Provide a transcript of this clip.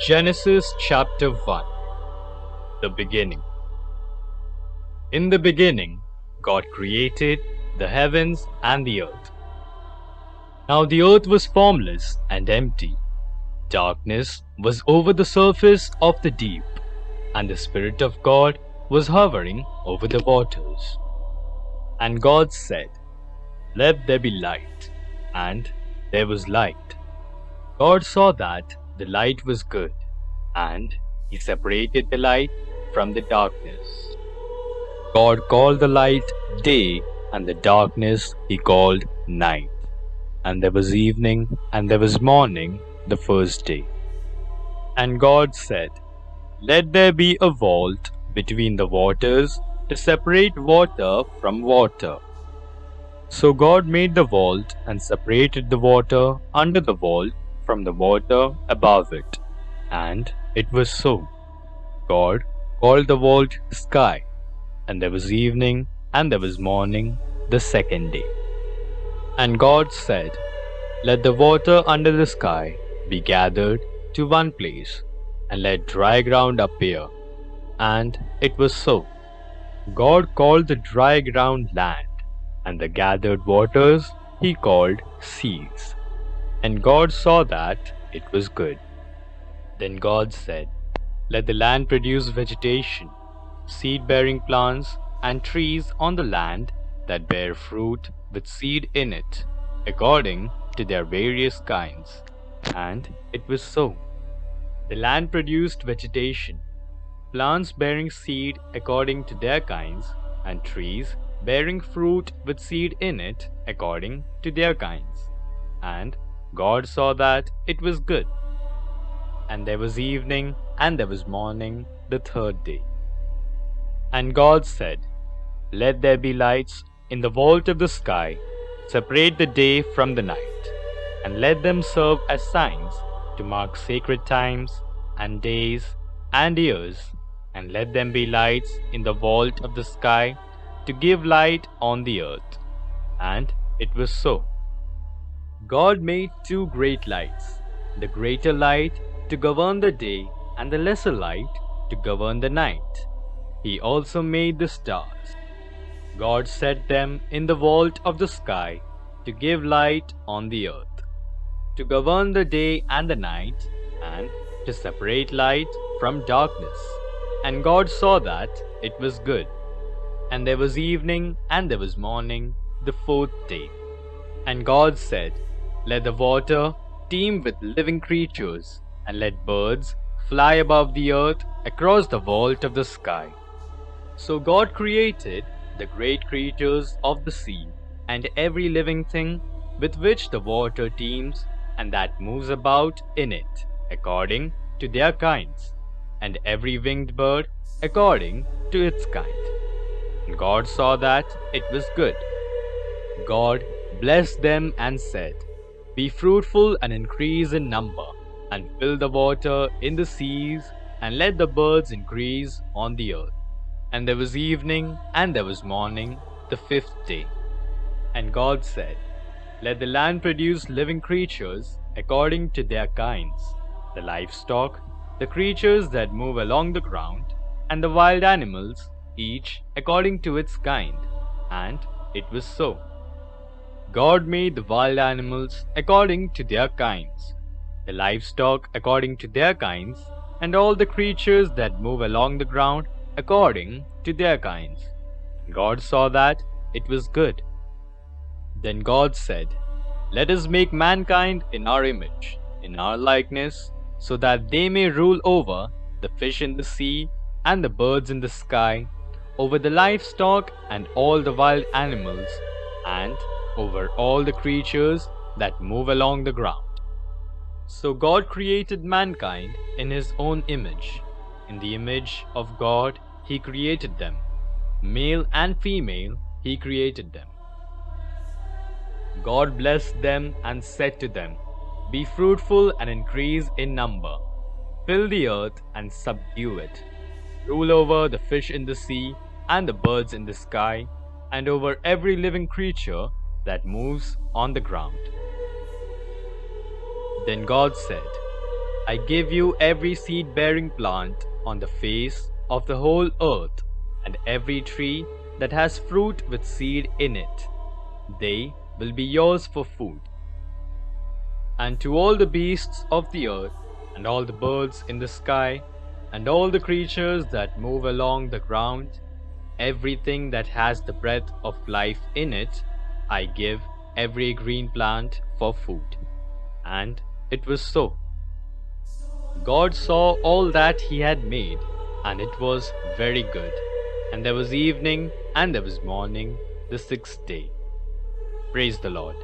Genesis chapter 1. The beginning. In the beginning, God created the heavens and the earth. Now the earth was formless and empty. Darkness was over the surface of the deep, and the Spirit of God was hovering over the waters. And God said, "Let there be light," and there was light. God saw that the light was good, and He separated the light from the darkness. God called the light day, and the darkness He called night. And there was evening, and there was morning, the first day. And God said, "Let there be a vault between the waters to separate water from water." So God made the vault and separated the water under the vault from the water above it. And it was so. God called the vault sky. And there was evening, and there was morning, the second day. And God said, "Let the water under the sky be gathered to one place, and let dry ground appear." And it was so. God called the dry ground land, and the gathered waters He called seas. And God saw that it was good. Then God said, "Let the land produce vegetation, seed-bearing plants, and trees on the land that bear fruit with seed in it, according to their various kinds." And it was so. The land produced vegetation, plants bearing seed according to their kinds, and trees bearing fruit with seed in it according to their kinds. And God saw that it was good. And there was evening, and there was morning, the third day. And God said, "Let there be lights in the vault of the sky, separate the day from the night, and let them serve as signs to mark sacred times, and days, and years, and let them be lights in the vault of the sky to give light on the earth." And it was so. God made two great lights, the greater light to govern the day, and the lesser light to govern the night. He also made the stars. God set them in the vault of the sky to give light on the earth, to govern the day and the night, and to separate light from darkness. And God saw that it was good. And there was evening, and there was morning, the fourth day. And God said, "Let the water teem with living creatures, and let birds fly above the earth across the vault of the sky." So God created the great creatures of the sea, and every living thing with which the water teems, and that moves about in it, according to their kinds, and every winged bird according to its kind. And God saw that it was good. God blessed them and said, "Be fruitful and increase in number, and fill the water in the seas, and let the birds increase on the earth." And there was evening, and there was morning, the fifth day. And God said, "Let the land produce living creatures according to their kinds, the livestock, the creatures that move along the ground, and the wild animals, each according to its kind." And it was so. God made the wild animals according to their kinds, the livestock according to their kinds, and all the creatures that move along the ground according to their kinds. God saw that it was good. Then God said, "Let us make mankind in our image, in our likeness, so that they may rule over the fish in the sea, and the birds in the sky, over the livestock and all the wild animals, and over all the creatures that move along the ground." So God created mankind in His own image. In the image of God He created them. Male and female He created them. God blessed them and said to them, "Be fruitful and increase in number. Fill the earth and subdue it. Rule over the fish in the sea and the birds in the sky, and over every living creature that moves on the ground." Then God said, I give you every seed-bearing plant on the face of the whole earth, and every tree that has fruit with seed in it. They will be yours for food. And to all the beasts of the earth, and all the birds in the sky, and all the creatures that move along the ground, everything that has the breath of life in it, I give every green plant for food. And it was so. God saw all that he had made, and it was very good. And there was evening, and there was morning, the sixth day. Praise the Lord.